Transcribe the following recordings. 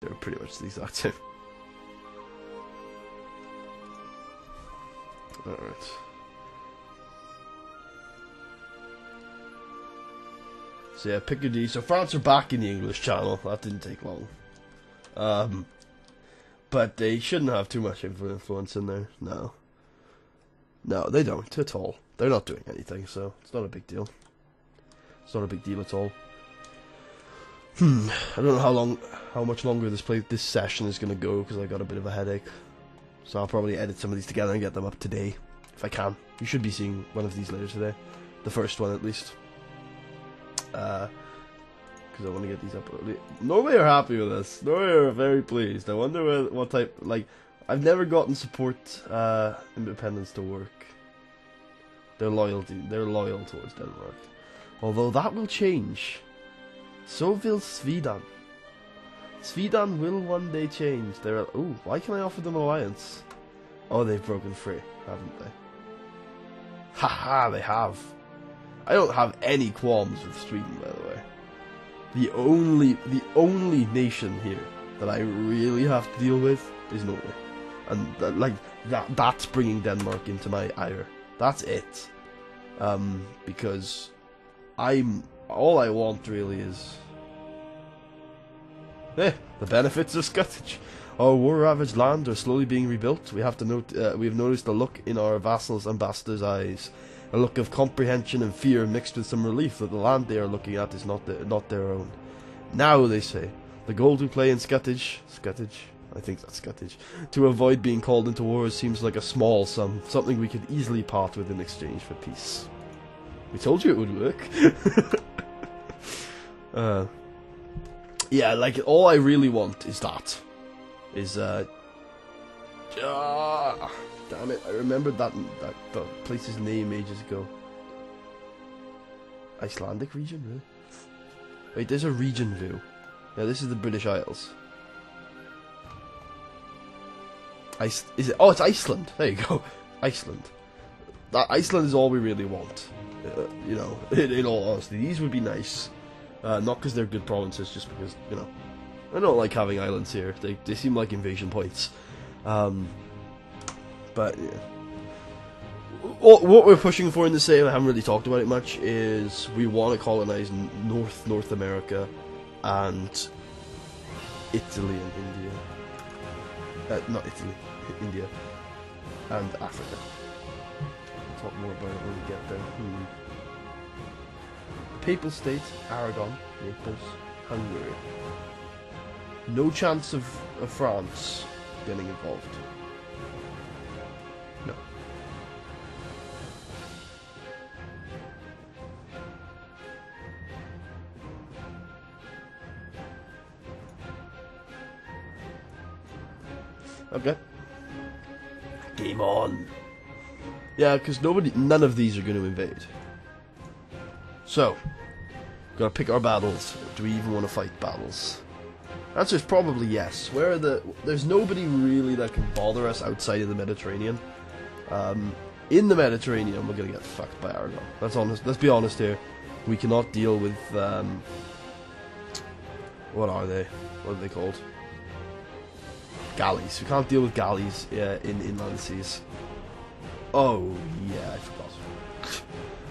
They're pretty much the exact same. Alright. So yeah, Picardy. So France are back in the English Channel. That didn't take long. But they shouldn't have too much influence in there. No. No, they don't at all. They're not doing anything, so it's not a big deal. It's not a big deal at all. I don't know how much longer this session is gonna go, because I got a bit of a headache. So I'll probably edit some of these together and get them up today, if I can. You should be seeing one of these later today, the first one at least. Because I want to get these up early. Normally are happy with this. Normally are very pleased. I wonder what type. Like, I've never gotten support independence to work. They're loyal towards Denmark. Although that will change. So will Sweden. Sweden will one day change. Ooh, why can I offer them an alliance? Oh, they've broken free, haven't they? Haha, they have. I don't have any qualms with Sweden, by the way. The only nation here that I really have to deal with is Norway, and that's bringing Denmark into my ire. That's it. Because all I want really is the benefits of Scottish. Our war-ravaged lands are slowly being rebuilt. We have noticed a look in our vassals' ambassadors' eyes, a look of comprehension and fear mixed with some relief that the land they are looking at is not their own. Now, they say, the gold we play in Scottish, I think that's Scottish, to avoid being called into wars seems like a small sum, something we could easily part with in exchange for peace. We told you it would work. Yeah, like, all I really want is that. Damn it, I remembered that place's name ages ago. Icelandic region, really? Wait, there's a region view. Yeah, this is the British Isles. Is it? Oh, it's Iceland. There you go. Iceland. Iceland is all we really want. You know, in all honesty, these would be nice. Not because they're good provinces, just because, you know, I don't like having islands here. They seem like invasion points. But yeah. What we're pushing for in the same, I haven't really talked about it much, is we want to colonize North America and Italy and India. Not Italy, India and Africa. We'll talk more about it when we get there. Papal State, Aragon, Naples, Hungary. No chance of France getting involved. No. Okay. Game on. Yeah, because none of these are going to invade. So, gotta pick our battles. Do we even want to fight battles? Answer is probably yes. There's nobody really that can bother us outside of the Mediterranean. In the Mediterranean, we're gonna get fucked by Aragon. That's honest. Let's be honest here. We cannot deal with what are they? What are they called? Galleys. We can't deal with galleys in inland seas. Oh yeah, I forgot.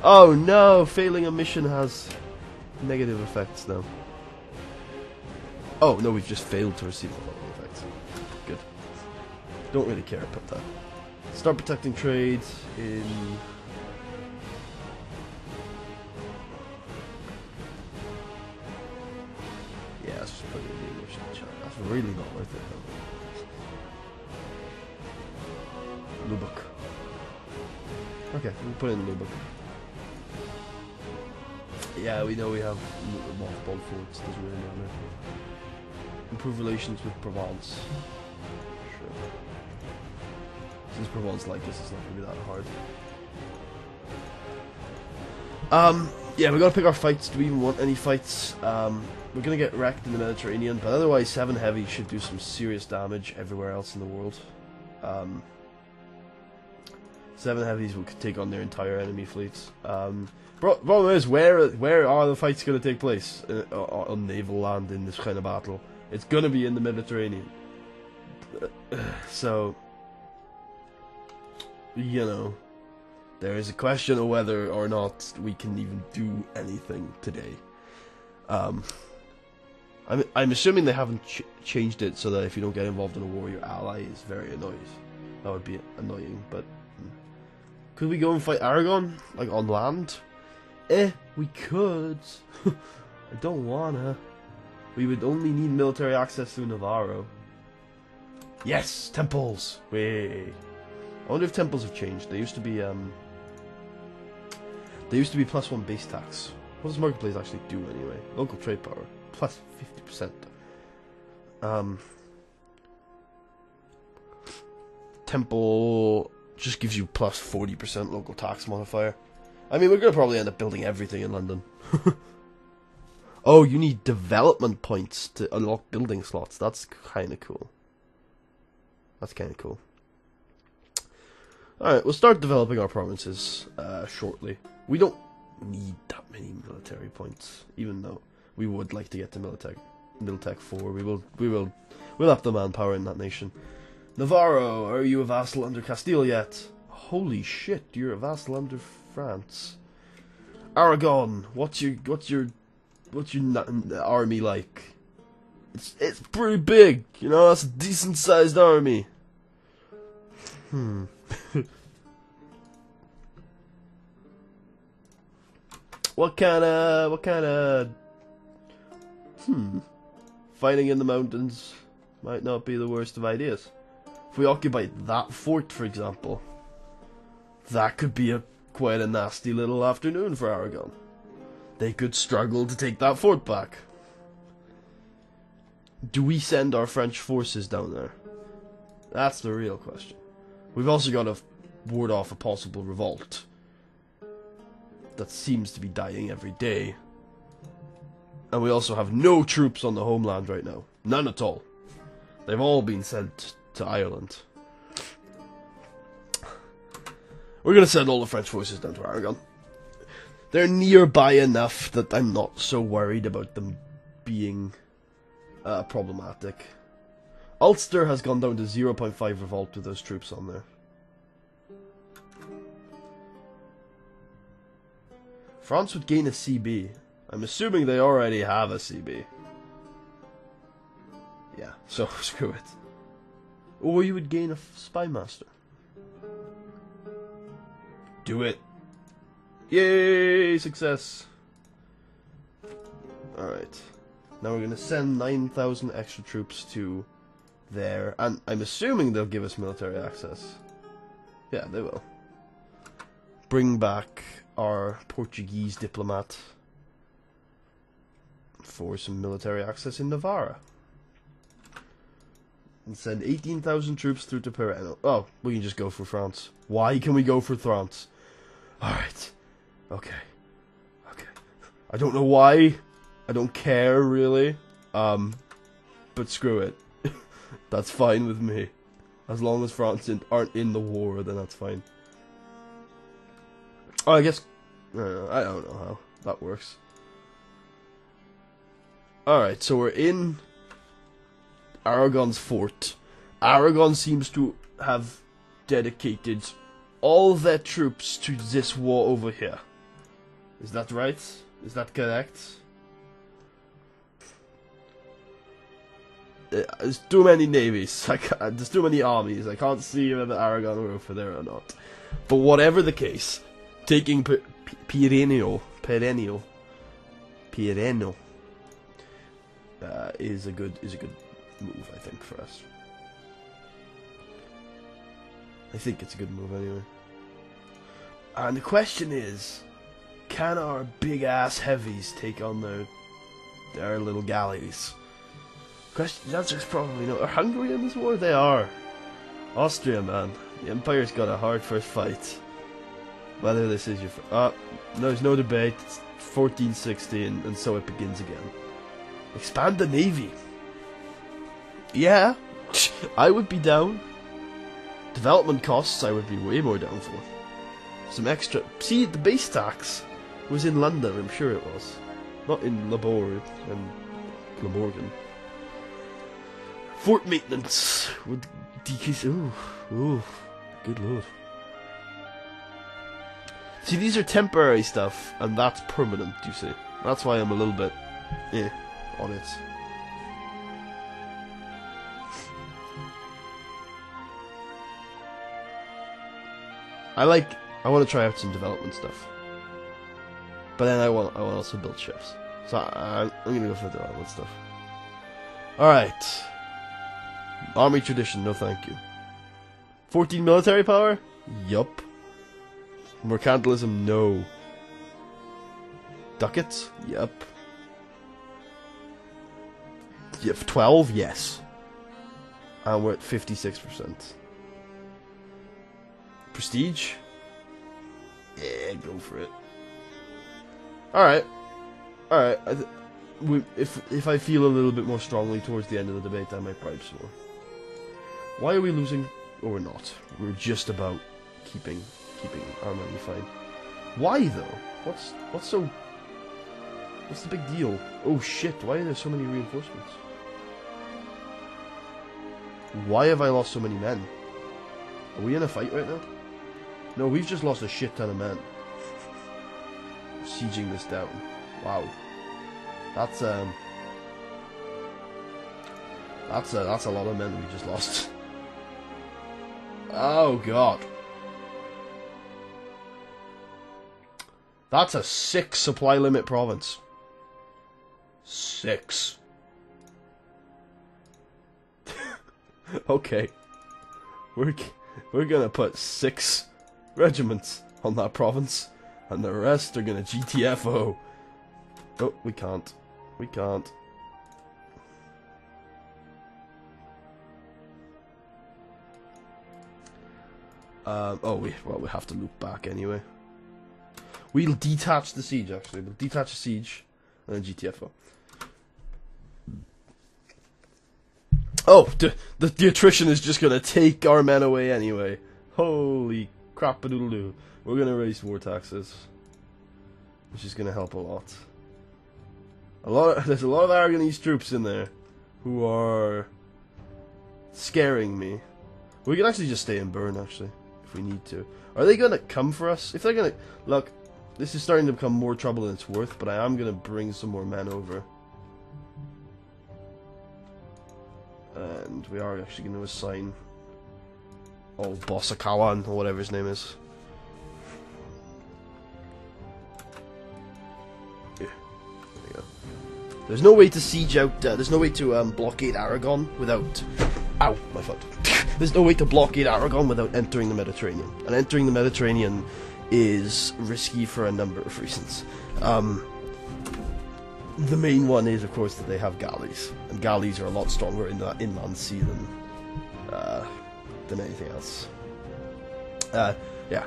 Oh no! Failing a mission has negative effects now. Oh no, we've just failed to receive the negative effects. Good. Don't really care about that. Start protecting trade in. Yeah, let's just put it in the English chat. That's really not worth it though. Lubbock. Okay, we'll put it in Lubbock. Yeah, we know we have mothballed forts, doesn't really matter. Improve relations with Provence. Sure. Since Provence like this, it's not going to be that hard. Yeah, we got to pick our fights. Do we even want any fights? We're going to get wrecked in the Mediterranean, but otherwise 7 heavy should do some serious damage everywhere else in the world. 7 heavies will take on their entire enemy fleets. Problem is, where are the fights going to take place on naval land in this kind of battle? It's gonna be in the Mediterranean. So, you know, there is a question of whether or not we can even do anything today. I'm assuming they haven't changed it so that if you don't get involved in a war, your ally is very annoyed. That would be annoying, but could we go and fight Aragon, like on land? We could. I don't wanna. We would only need military access to Navarro. Yes, temples. Way. I wonder if temples have changed. They used to be +1 base tax. What does marketplace actually do anyway? Local trade power plus 50%. Temple just gives you plus 40% local tax modifier. I mean, we're gonna probably end up building everything in London. Oh, you need development points to unlock building slots. That's kind of cool. That's kind of cool. Alright, we'll start developing our provinces shortly. We don't need that many military points, even though we would like to get to Militech 4. We'll up the manpower in that nation. Navarro, are you a vassal under Castile yet? Holy shit, you're a vassal under France. Aragon, what's your army like? It's pretty big, you know. That's a decent sized army. What kind of fighting in the mountains might not be the worst of ideas. If we occupy that fort, for example, that could be quite a nasty little afternoon for Aragon. They could struggle to take that fort back. Do we send our French forces down there? That's the real question. We've also got to ward off a possible revolt that seems to be dying every day. And we also have no troops on the homeland right now. None at all. They've all been sent to Ireland. We're going to send all the French forces down to Aragon. They're nearby enough that I'm not so worried about them being problematic. Ulster has gone down to 0.5 revolt with those troops on there. France would gain a CB. I'm assuming they already have a CB. Yeah, so screw it. Or you would gain a spy master. Do it. Yay! Success! Alright. Now we're going to send 9,000 extra troops to there. And I'm assuming they'll give us military access. Yeah, they will. Bring back our Portuguese diplomat for some military access in Navarra. And send 18,000 troops through to Pireno. Oh, we can just go for France. Why can we go for France? Alright. Okay. Okay. I don't know why. I don't care, really. But screw it. That's fine with me. As long as France aren't in the war, then that's fine. Oh, I guess... I don't know how that works. Alright, so we're in Aragon's fort. Aragon seems to have dedicated all their troops to this war over here. Is that right? Is that correct? There's too many navies. There's too many armies. I can't see whether Aragon are over there or not. But whatever the case, taking Pireno is a good move, I think, for us. I think it's a good move anyway. And the question is, can our big ass heavies take on their little galleys? The answer is probably no. Are Hungary in this war? They are. Austria, man. The Empire's got a hard first fight. Whether this is your... there's no debate. It's 1416, and so it begins again. Expand the navy. Yeah. I would be down. Development costs, I would be way more down for. Some extra... See, the base tax was in London, I'm sure it was. Not in Labor and Glamorgan. Fort maintenance would decrease. Ooh, good lord. See, these are temporary stuff, and that's permanent, you see. That's why I'm a little bit on it. I want to try out some development stuff. But then I want also build ships. So I'm going to go for development stuff. Alright. Army tradition, no thank you. 14 military power? Yup. Mercantilism, no. Ducats? Yup. You have 12? Yes. And we're at 56%. Prestige? Yeah, go for it. Alright. Alright. If I feel a little bit more strongly towards the end of the debate, I might bribe some more. Why are we losing? Or we're not. We're just about keeping our money fine. Why though? What's the big deal? Oh shit, why are there so many reinforcements? Why have I lost so many men? Are we in a fight right now? No, we've just lost a shit ton of men. Sieging this down. Wow. That's a lot of men we just lost. Oh god. That's a 6 supply limit province. 6. Okay. We're gonna put 6 regiments on that province, and the rest are gonna GTFO. Oh, we can't. We can't. We have to loop back anyway. We'll detach the siege, actually. We'll detach the siege, and then GTFO. Oh, the attrition is just gonna take our men away anyway. Holy crap-a-doodle-doo. We're gonna raise war taxes, which is gonna help a lot. There's a lot of Aragonese troops in there who are scaring me. We can actually just stay in Bern, actually, if we need to. Are they gonna come for us? If they're gonna... Look, this is starting to become more trouble than it's worth, but I am gonna bring some more men over. And we are actually gonna assign old Bosakawan, or whatever his name is. Yeah, there we go. There's no way to siege out, there's no way to blockade Aragon without... Ow, my foot. There's no way to blockade Aragon without entering the Mediterranean. And entering the Mediterranean is risky for a number of reasons. The main one is, of course, that they have galleys. And galleys are a lot stronger in the inland sea than anything else. Yeah.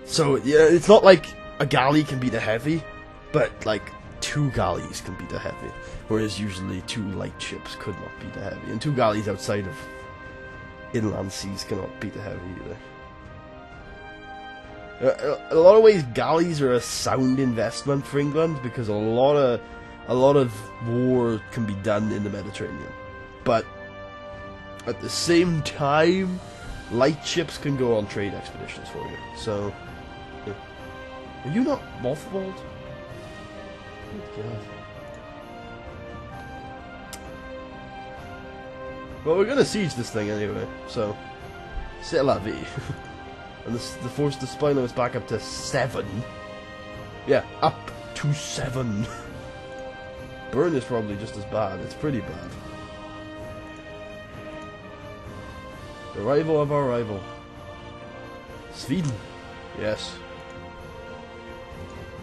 So, yeah, it's not like a galley can beat a heavy, but, like, 2 galleys can beat a heavy. Whereas usually 2 light ships could not beat a heavy. And 2 galleys outside of inland seas cannot beat a heavy either. In a lot of ways, galleys are a sound investment for England because a lot of war can be done in the Mediterranean. But at the same time, light ships can go on trade expeditions for you. So, yeah. Are you not mothballed? Good God. Well, we're gonna siege this thing anyway, so c'est la vie. And the force the Spino is back up to 7. Yeah, up to 7. Bern is probably just as bad. It's pretty bad. The rival of our rival. Sweden. Yes.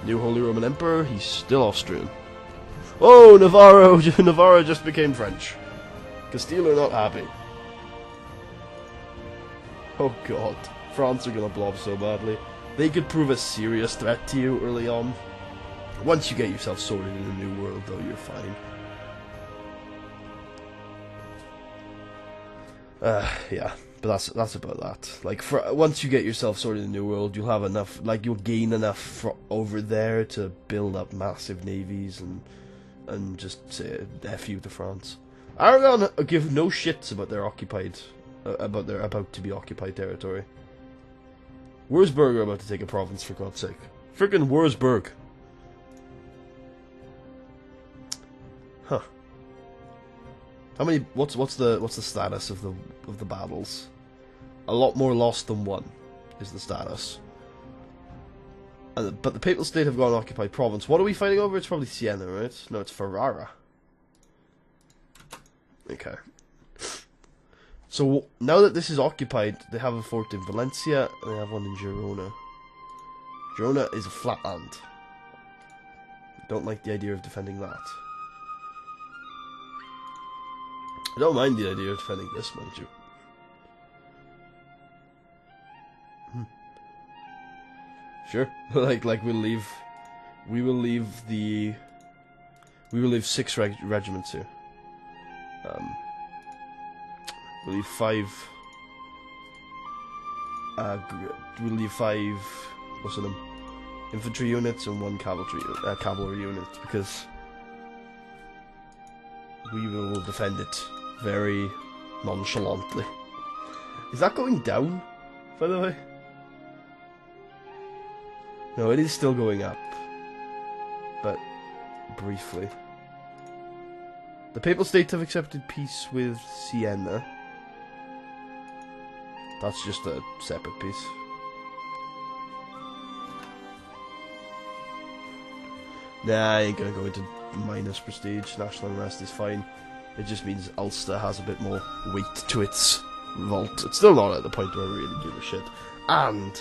New Holy Roman Emperor. He's still Austrian. Oh, Navarro! Navarro just became French. Castile are not happy. Oh god. France are gonna blob so badly. They could prove a serious threat to you early on. Once you get yourself sorted in the New World, though, you're fine. Yeah, but that's about that. Like, once you get yourself sorted in the New World, you'll have enough, like, you'll gain enough over there to build up massive navies and just say F you to France. Aragon give no shits about their occupied, about their about to be occupied territory. Wurzburg are about to take a province, for God's sake. Frickin' Wurzburg. Huh. How many? What's the status of the battles? A lot more lost than won, is the status. But the Papal State have got an occupied province. What are we fighting over? It's probably Siena, right? No, it's Ferrara. Okay. So now that this is occupied, they have a fort in Valencia and they have one in Girona. Girona is a flat land. Don't like the idea of defending that. I don't mind the idea of defending this, mind you. Sure. like we will leave 6 regiments here. We'll leave 5. We'll leave 5. What's the name? Infantry units and 1 cavalry unit, because we will defend it very nonchalantly. Is that going down, by the way? No, it is still going up, but briefly. The Papal States have accepted peace with Siena. That's just a separate peace. Nah, I ain't gonna go into minus prestige. National unrest is fine. It just means Ulster has a bit more weight to its revolt. It's still not at the point where I really give a shit. And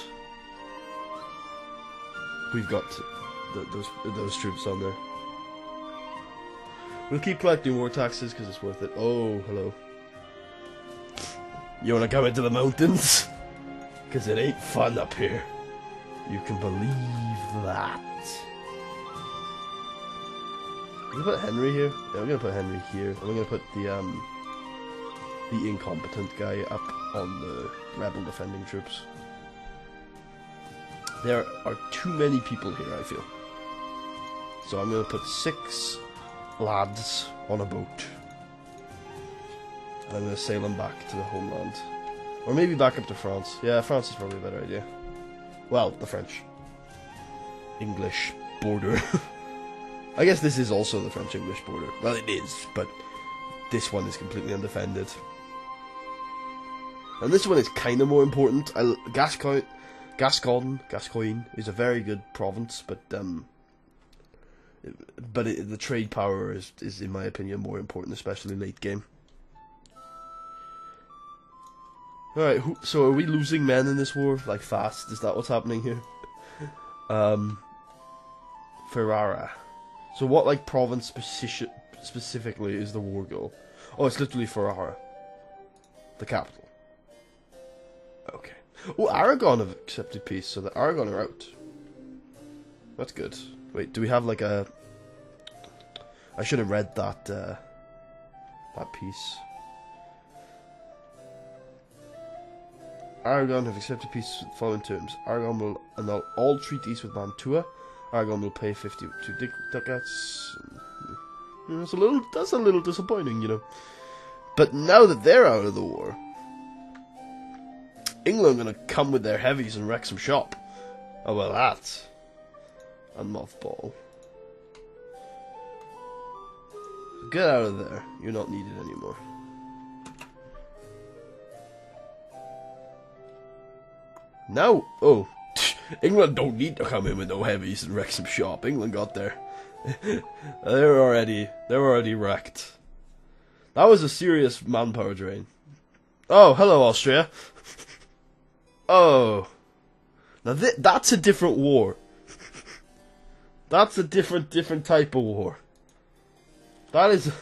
we've got those troops on there. We'll keep collecting war taxes because it's worth it. Oh, hello. You wanna come into the mountains? Because it ain't fun up here. You can believe that. We're gonna put Henry here. Yeah, we're gonna put Henry here. And we're gonna put the incompetent guy up on the rebel defending troops. There are too many people here, I feel. So I'm gonna put 6 lads on a boat. And I'm gonna sail them back to the homeland. Or maybe back up to France. Yeah, France is probably a better idea. Well, the French. English border. I guess this is also the French-English border. Well, it is, but this one is completely undefended. And this one is kind of more important. Gascogne is a very good province, but the trade power is, in my opinion, more important, especially late game. Alright, so are we losing men in this war? Like, fast? Is that what's happening here? Ferrara. So what, like, province specifically is the war goal? Oh, it's literally Ferrara. The capital. Okay. Oh, Aragon have accepted peace, so the Aragon are out. That's good. Wait, do we have, like, a... I should have read that, that piece. Aragon have accepted peace with the following terms. Aragon will annul all treaties with Mantua. Aragon will pay 52 ducats. That's a little disappointing, you know. But now that they're out of the war, England are going to come with their heavies and wreck some shop. Oh well, that. And mothball. Get out of there. You're not needed anymore. Now, oh, England don't need to come in with no heavies and wreck some shop. England got there. They're already wrecked. That was a serious manpower drain. Oh, hello Austria. Oh, now that's a different war. That's a different type of war. That is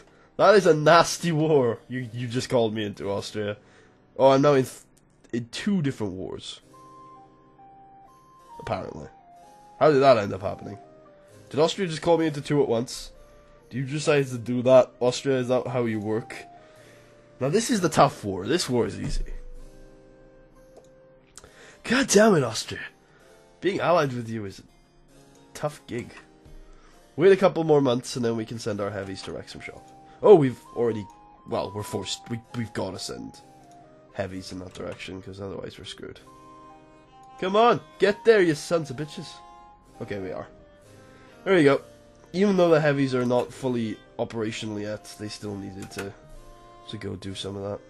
a nasty war. You just called me into, Austria. Oh, I'm now in 2 different wars. Apparently. How did that end up happening? Did Austria just call me into 2 at once? Do you decide to do that, Austria? Is that how you work? Now this is the tough war. This war is easy. God damn it, Austria. Being allied with you is a tough gig. Wait a couple more months and then we can send our heavies to Wrexham shop. Oh, we've already well, we're forced. We've got to send heavies in that direction, because otherwise we're screwed. Come on, get there, you sons of bitches. Okay, we are. There you go. Even though the heavies are not fully operational yet, they still needed to go do some of that.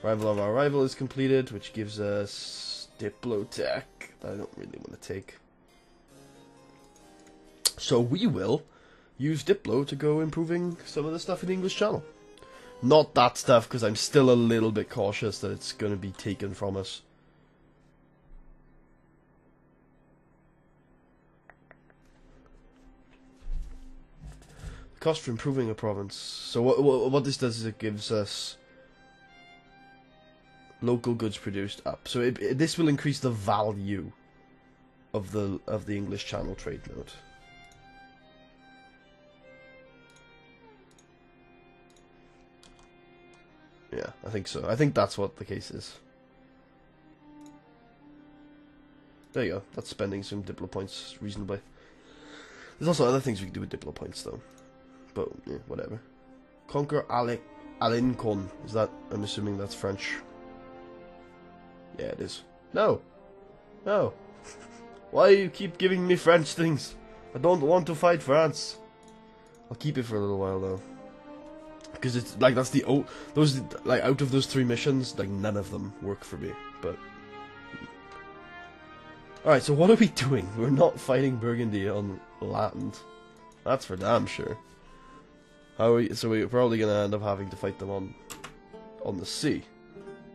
Rival of our rival is completed, which gives us Diplotech that I don't really want to take. So we will use Diplo to go improving some of the stuff in the English Channel. Not that stuff, because I'm still a little bit cautious that it's going to be taken from us. The cost for improving a province. So what this does is it gives us local goods produced up. So this will increase the value of the English Channel trade node. Yeah, I think so. I think that's what the case is. There you go. That's spending some Diplo points reasonably. There's also other things we can do with Diplo points, though. But, yeah, whatever. Conquer Alencon. Is that... I'm assuming that's French. Yeah, it is. No! No! Why do you keep giving me French things? I don't want to fight France. I'll keep it for a little while, though. Because it's like that's the those like out of those 3 missions, like none of them work for me. But all right, so what are we doing? We're not fighting Burgundy on land. That's for damn sure. How are we? So we're probably gonna end up having to fight them on the sea,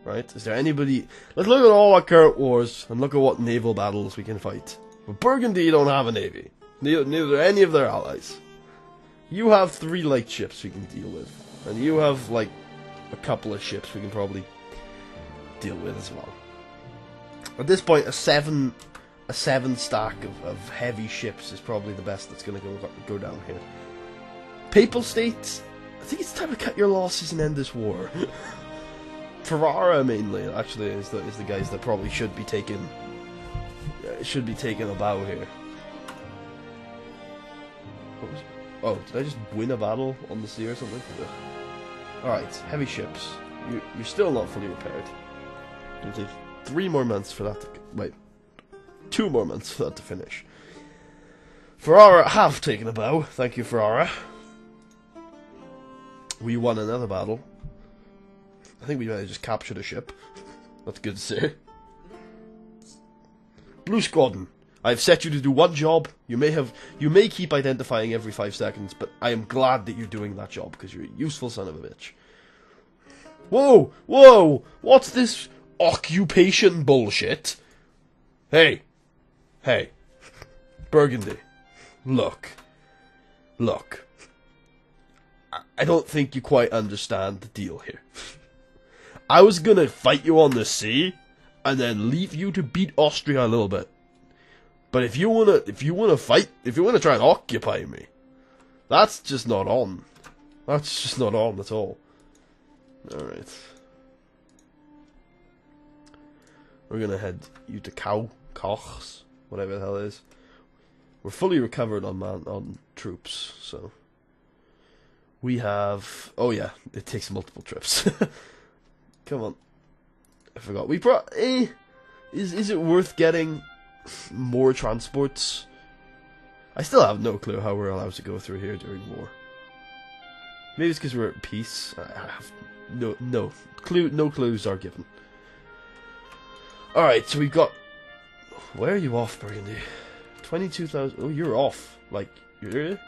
right? Is there anybody? Let's look at all our current wars and look at what naval battles we can fight. But Burgundy don't have a navy. Neither any of their allies. You have 3 light ships we can deal with. And you have, like, a couple of ships we can probably deal with as well. At this point, a 7 stack of heavy ships is probably the best that's going to go down here. Papal States, I think it's time to cut your losses and end this war. Ferrara, mainly, actually, is the guys that probably should be taking a bow here. What was it? Oh, did I just win a battle on the sea or something? Alright, heavy ships. You're still not fully repaired. It'll take 3 more months for that to... Wait. 2 more months for that to finish. Ferrara have taken a bow. Thank you, Ferrara. We won another battle. I think we might have just captured a ship. That's good to see. Blue Squadron. I've set you to do one job. You may keep identifying every 5 seconds, but I am glad that you're doing that job, because you're a useful son of a bitch. Whoa! Whoa! What's this occupation bullshit? Hey! Hey! Burgundy. Look. Look. I don't think you quite understand the deal here. I was gonna fight you on the sea, and then leave you to beat Austria a little bit. But if you wanna fight, if you wanna try and occupy me, that's just not on. That's just not on at all. Alright. We're gonna head you to Kochs, whatever the hell it is. We're fully recovered on troops, so we have. Oh yeah, it takes multiple trips. Come on, I forgot. We brought. Is it worth getting more transports? I still have no clue how we're allowed to go through here during war. Maybe it's because we're at peace. I have no clue. No clues are given. All right, so we've got. Where are you off, Burgundy? 22,000. Oh, you're off. Like you're.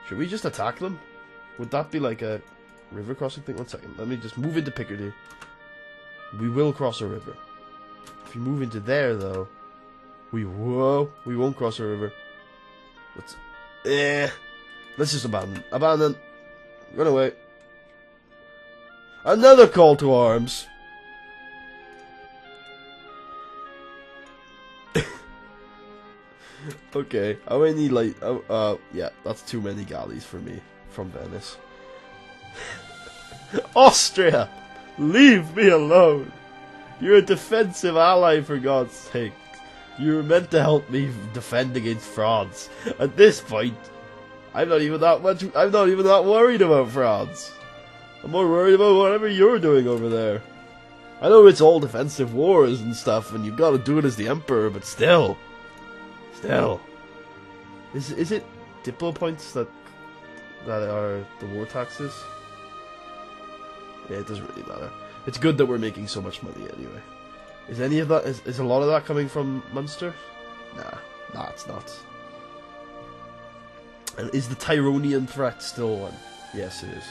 Should we just attack them? Would that be like a river crossing thing? 1 second. Let me just move into Picardy. We will cross a river. If you move into there, though, we won't cross a river. Let's just abandon. Abandon. Run away. Another call to arms. Okay, how many like? Yeah, that's too many galleys for me from Venice. Austria, leave me alone. You're a defensive ally, for God's sake. You were meant to help me defend against France. At this point, I'm not even that worried about France. I'm more worried about whatever you're doing over there. I know it's all defensive wars and stuff, and you've got to do it as the Emperor, but still. Is it Diplo points that are the war taxes? Yeah, it doesn't really matter. It's good that we're making so much money anyway. Is any of that, is a lot of that coming from Munster? Nah, it's not. And is the Tyronian threat still one? Yes, it is.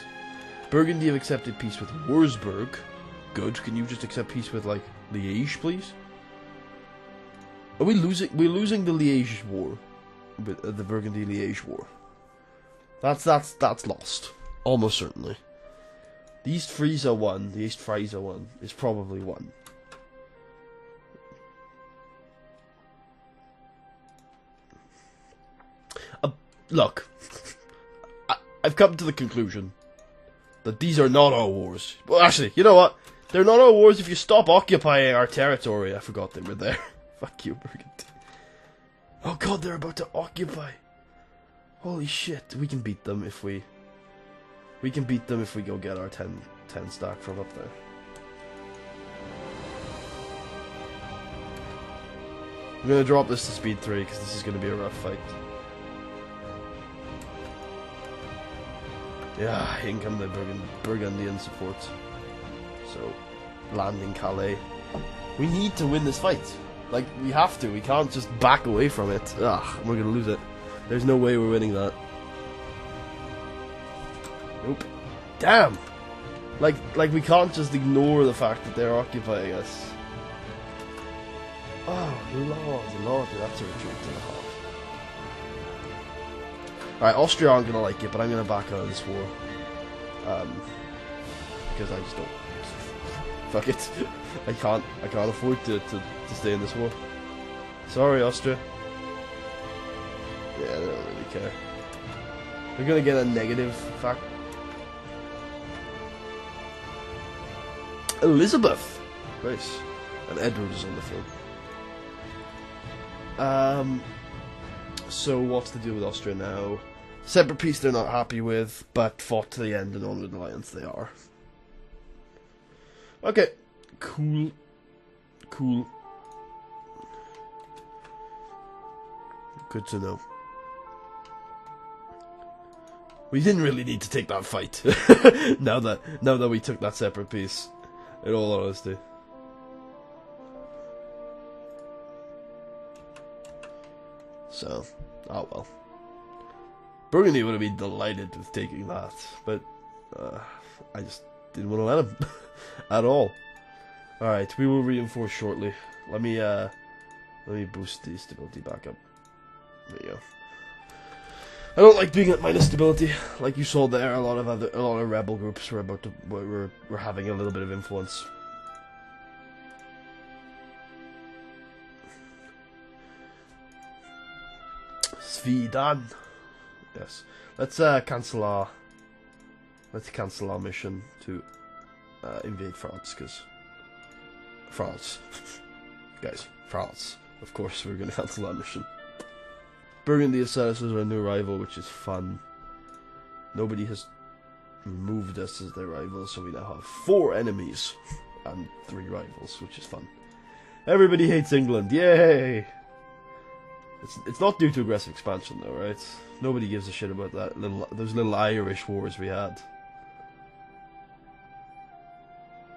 Burgundy have accepted peace with Wurzburg. Good. Can you just accept peace with, like, Liège, please? Are we losing? We're losing the Liège war, the Burgundy-Liège war. That's lost, almost certainly. The East Friesia one, the East Friesia one, is probably won. Look, I've come to the conclusion that these are not our wars. Well, actually, you know what? They're not our wars if you stop occupying our territory. I forgot they were there. Fuck you, Burgundy. Oh god, they're about to occupy. Holy shit, we can beat them if we... We can beat them if we go get our 10 stack from up there. I'm gonna drop this to speed 3 because this is gonna be a rough fight. Yeah, in come the Burgundian support. So, landing Calais. We need to win this fight. Like, we have to. We can't just back away from it. Ugh, we're gonna lose it. There's no way we're winning that. Nope. Damn! Like we can't just ignore the fact that they're occupying us. Oh, Lord, that's a retreat and a half. Alright, Austria aren't gonna like it, but I'm gonna back out of this war. Because I just don't... Fuck it. I can't afford to stay in this war. Sorry, Austria. Yeah, they don't really care. We're gonna get a negative fact. Elizabeth! Nice. And Edward is on the phone. So what's the deal with Austria now? Separate peace they're not happy with, but fought to the end and on with alliance they are. Okay. Cool. Good to know. We didn't really need to take that fight. now that we took that separate peace. In all honesty. So, oh well. Burgundy would have been delighted with taking that, but I just didn't want to let him at all. All right, we will reinforce shortly. Let me boost the stability back up. There you go. I don't like being at minus stability, like you saw there. A lot of rebel groups were having a little bit of influence. Svidan. Yes. Let's cancel our mission to invade France, because France. Guys, France. Of course we're gonna cancel that mission. Burgundy has set us as our new rival, which is fun. Nobody has removed us as their rival, so we now have 4 enemies and 3 rivals, which is fun. Everybody hates England, yay! It's not due to aggressive expansion though, right? Nobody gives a shit about those little Irish wars we had.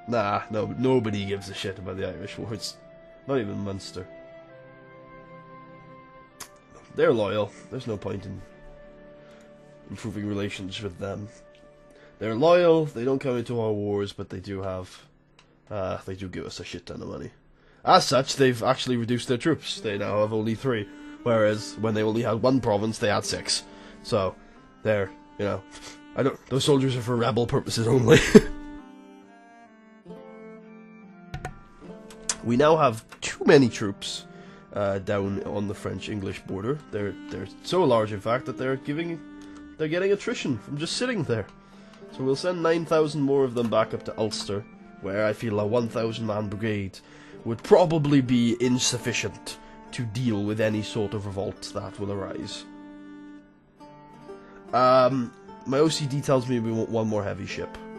Nah, nobody gives a shit about the Irish wars. Not even Munster. They're loyal. There's no point in improving relations with them. They're loyal. They don't come into our wars, but they do have. They do give us a shit ton of money. As such, they've actually reduced their troops. They now have only 3, whereas when they only had 1 province, they had 6. So, they're, you know, those soldiers are for rebel purposes only. We now have too many troops. Down on the French-English border. They're so large, in fact, that they're getting attrition from just sitting there. So we'll send 9,000 more of them back up to Ulster, where I feel a 1,000-man brigade would probably be insufficient to deal with any sort of revolt that will arise. My OCD tells me we want one more heavy ship.